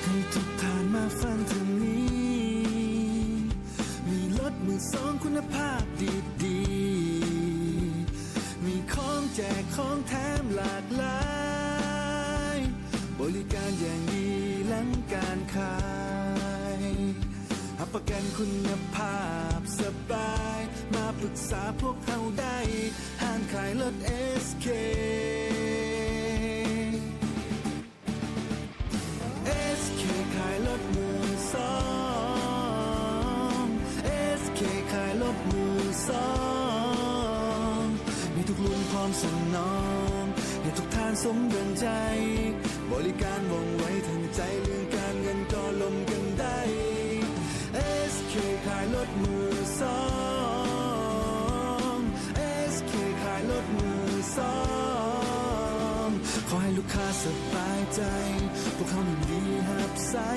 ให้ทุกท่านมาฟังทางนี้มีรถมือสองคุณภาพดีๆมีของแจกของแถมหลากหลายบริการอย่างดีหลังการขายรับประกันคุณภาพสบายมาปรึกษาพวกเขาได้ห้างขายรถ SK SK ขายรถมือสอง SK ขายรถมือสองมีทุกรุ่นพร้อมสนองให้ทุกท่านสมดังใจบริการว่องไวทันใจเรื่องการเงินก็ลงกันได้ SK ขายรถมือสอง SK ขายรถมือสองขอให้ลูกค้าสบายใจพวกเขายินดีรับใช้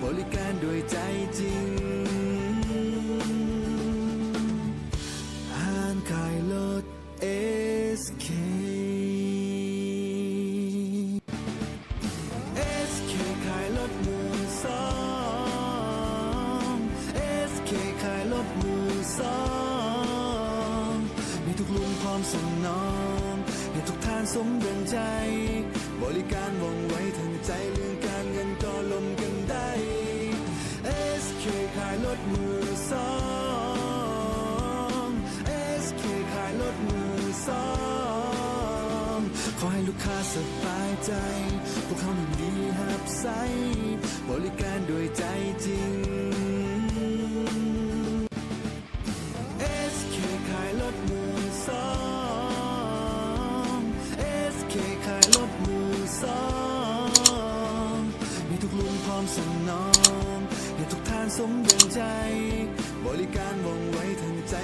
บริการด้วยใจจริงห้างขายรถ SK SK ขายรถมือสอง SK ขายรถมือสองมีทุกรุ่นพร้อมสนองให้ทุกท่านสมดังใจบริการว่องไวทันใจเรื่องการเงินก็ลงกันได้ SK ขายรถมือสอง SK ขายรถมือสองขอให้ลูกค้าสบายใจพวกเขายินดีรับใช้บริการด้วยใจจริง SK ขายรถมือสอง SK ขายรถมือสองมีทุกรุ่นพร้อมสนองให้ทุกท่านสมดังใจบริการว่องไวทันใจ